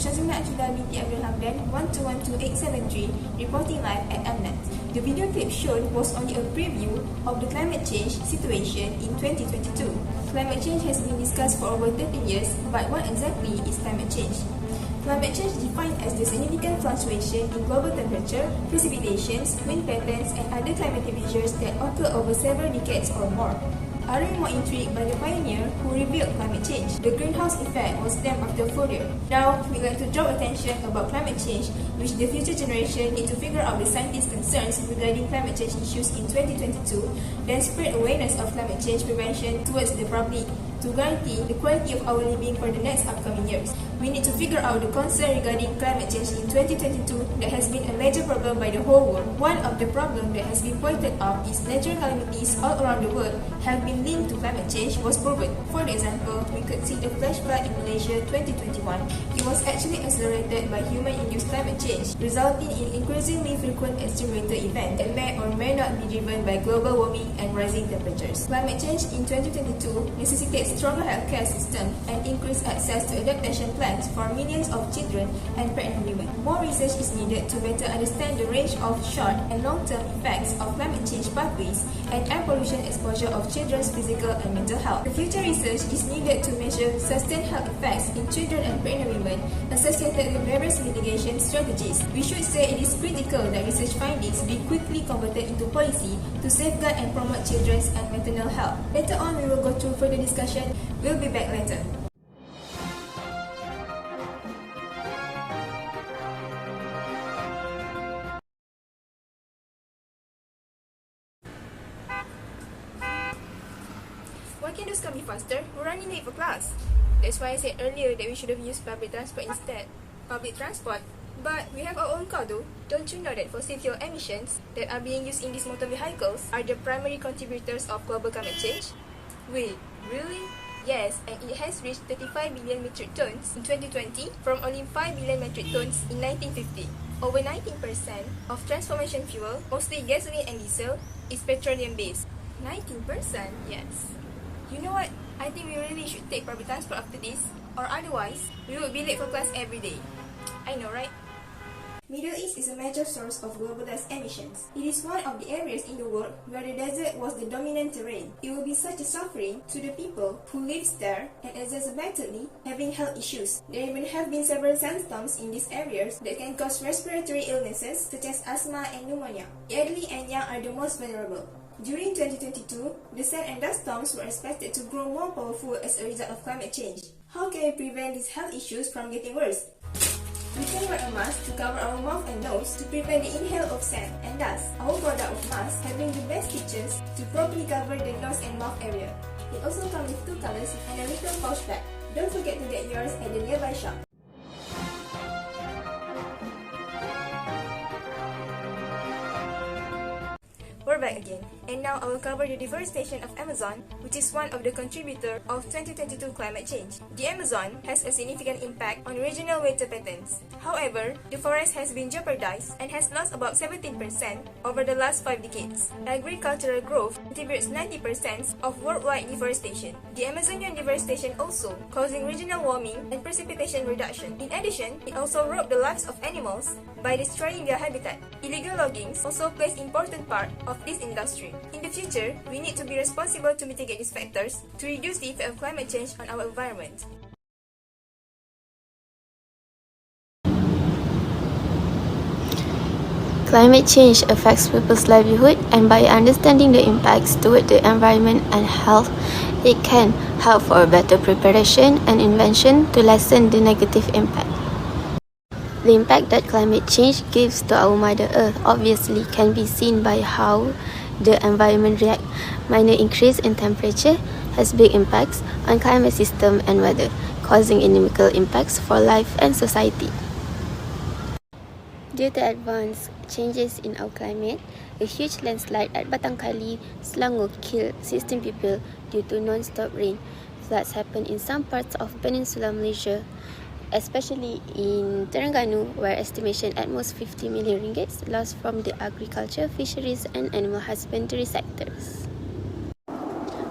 Syazina Achuda binti Abdul Hamdan 1212873, reporting live at Mnet. The video clip shown was only a preview of the climate change situation in 2022. Climate change has been discussed for over 30 years, but what exactly is climate change? Climate change is defined as the significant fluctuation in global temperature, precipitations, wind patterns, and other climatic measures that occur over several decades or more. Are you more intrigued by the pioneer who revealed climate change? The greenhouse effect was named after Fourier. Now, we're going to draw attention about climate change, which the future generation need to figure out the scientists' concerns regarding climate change issues in 2022, then spread awareness of climate change prevention towards the public to guarantee the quality of our living for the next upcoming years. We need to figure out the concern regarding climate change in 2022 that has been a major problem by the whole world. One of the problems that has been pointed out is natural calamities all around the world have been linked to climate change was proven. For example, we could see the flash flood in Malaysia 2021. It was actually accelerated by human-induced climate change, resulting in increasingly frequent extreme weather events that may or may not be driven by global warming and rising temperatures. Climate change in 2022 necessitates stronger healthcare system and increased access to adaptation plans for millions of children and pregnant women. More research is needed to better understand the range of short and long-term effects of climate change pathways and air pollution exposure of children's physical and mental health. The future research is needed to measure sustained health effects in children and pregnant women associated with various mitigation strategies. We should say it is critical that research findings be quickly converted into policy to safeguard and promote children's and maternal health. Later on, we will go through further discussion. We'll be back later. Why can't those come be faster? We're running late for class. That's why I said earlier that we should have used public transport instead. Public transport? But we have our own car though. Don't you know that fossil fuel emissions that are being used in these motor vehicles are the primary contributors of global climate change? Wait, really? Yes, and it has reached 35 billion metric tons in 2020 from only 5 billion metric tons in 1950. Over 19% of transformation fuel, mostly gasoline and diesel, is petroleum-based. 19%? Yes. You know what? I think we really should take public transport after this, or otherwise, we would be late for class every day. I know, right? Middle East is a major source of global gas emissions. It is one of the areas in the world where the desert was the dominant terrain. It will be such a suffering to the people who live there and exacerbatedly having health issues. There even have been several sandstorms in these areas that can cause respiratory illnesses such as asthma and pneumonia. The elderly and young are the most vulnerable. During 2022, the sand and dust storms were expected to grow more powerful as a result of climate change. How can we prevent these health issues from getting worse? We can wear a mask to cover our mouth and nose to prevent the inhale of sand and dust. Our product of mask having the best features to properly cover the nose and mouth area. It also comes with 2 colors and a little pouch bag. Don't forget to get yours at the nearby shop. We're back again, and now I will cover the deforestation of Amazon, which is one of the contributors of 2022 climate change. The Amazon has a significant impact on regional weather patterns. However, the forest has been jeopardized and has lost about 17% over the last 5 decades. Agricultural growth contributes 90% of worldwide deforestation. The Amazonian deforestation also causing regional warming and precipitation reduction. In addition, it also robbed the lives of animals by destroying their habitat. Illegal logging also plays an important part of this industry. In the future, we need to be responsible to mitigate these factors to reduce the effect of climate change on our environment. Climate change affects people's livelihood, and by understanding the impacts toward the environment and health, it can help for a better preparation and invention to lessen the negative impact. The impact that climate change gives to our Mother Earth obviously can be seen by how the environment reacts. Minor increase in temperature has big impacts on climate system and weather, causing inimical impacts for life and society. Due to advanced changes in our climate, a huge landslide at Batangkali, Selangor killed 16 people due to non-stop rain. Floods happened in some parts of Peninsular Malaysia, especially in Terengganu, where estimation at most 50 million ringgit lost from the agriculture, fisheries and animal husbandry sectors.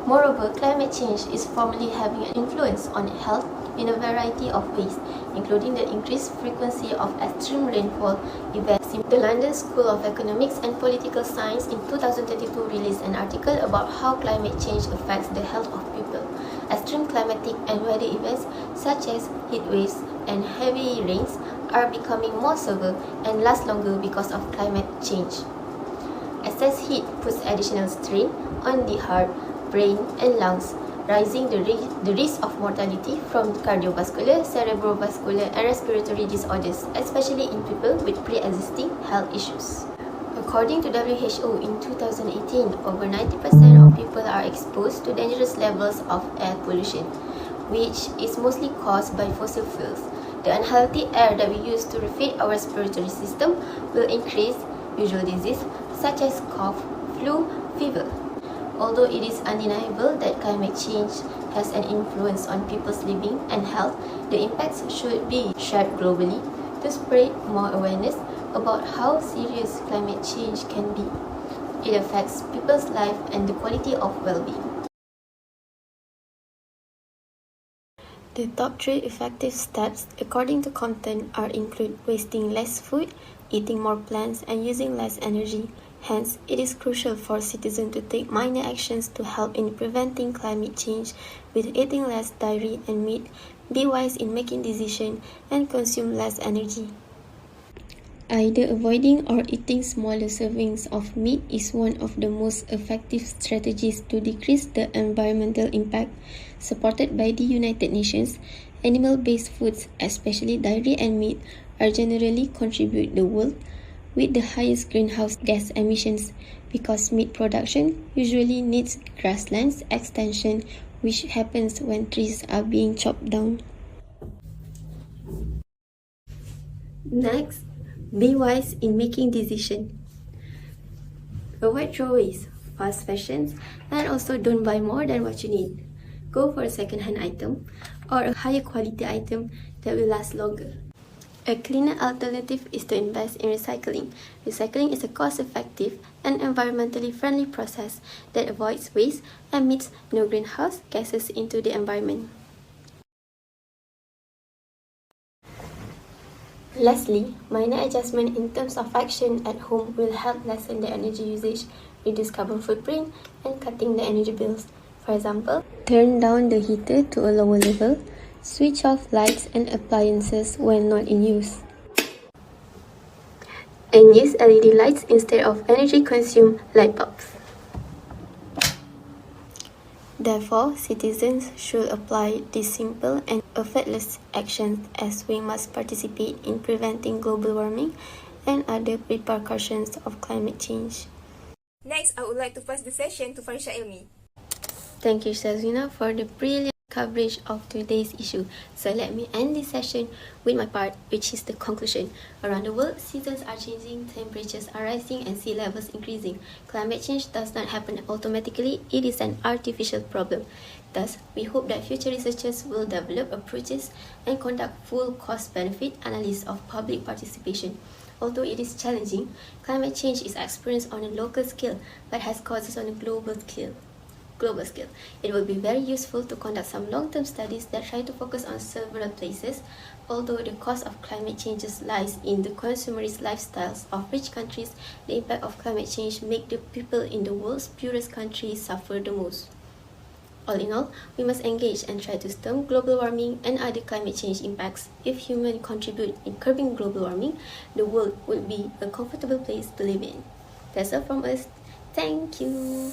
Moreover, climate change is formally having an influence on health in a variety of ways. including the increased frequency of extreme rainfall events. The London School of Economics and Political Science in 2022 released an article about how climate change affects the health of people. Extreme climatic and weather events such as heat waves and heavy rains are becoming more severe and last longer because of climate change. Excess heat puts additional strain on the heart, brain, and lungs, raising the risk of mortality from cardiovascular, cerebrovascular, and respiratory disorders, especially in people with pre-existing health issues. According to WHO, in 2018, over 90% of people are exposed to dangerous levels of air pollution, which is mostly caused by fossil fuels. The unhealthy air that we use to refeed our respiratory system will increase usual disease such as cough, flu, fever. Although it is undeniable that climate change has an influence on people's living and health, the impacts should be shared globally to spread more awareness about how serious climate change can be. It affects people's life and the quality of well-being. The top 3 effective steps, according to Compton, include wasting less food, eating more plants, and using less energy. Hence, it is crucial for citizens to take minor actions to help in preventing climate change with eating less dairy and meat, be wise in making decisions, and consume less energy. Either avoiding or eating smaller servings of meat is one of the most effective strategies to decrease the environmental impact. Supported by the United Nations, animal-based foods, especially dairy and meat, are generally contribute the world with the highest greenhouse gas emissions because meat production usually needs grasslands extension, which happens when trees are being chopped down. Next, be wise in making decisions. Avoid throwaways, fast fashions, and also don't buy more than what you need. Go for a second-hand item or a higher quality item that will last longer. A cleaner alternative is to invest in recycling. Recycling is a cost-effective and environmentally friendly process that avoids waste and emits no greenhouse gases into the environment. Lastly, minor adjustment in terms of action at home will help lessen the energy usage, reduce carbon footprint, and cutting the energy bills. For example, turn down the heater to a lower level, switch off lights and appliances when not in use, and use LED lights instead of energy-consumed light bulbs. Therefore, citizens should apply these simple and effortless actions as we must participate in preventing global warming and other repercussions of climate change. Next, I would like to pass the session to Farisha Ilmi. Thank you, Shazina, for the brilliant coverage of today's issue. So let me end this session with my part, which is the conclusion. Around the world, seasons are changing, temperatures are rising, and sea levels increasing. Climate change does not happen automatically, it is an artificial problem. Thus, we hope that future researchers will develop approaches and conduct full cost-benefit analysis of public participation. Although it is challenging, climate change is experienced on a local scale but has causes on a global scale. It will be very useful to conduct some long-term studies that try to focus on several places, although the cause of climate changes lies in the consumerist lifestyles of rich countries. The impact of climate change make the people in the world's poorest countries suffer the most. All in all, we must engage and try to stem global warming and other climate change impacts. If humans contribute in curbing global warming, the world will be a comfortable place to live in. That's all from us. Thank you.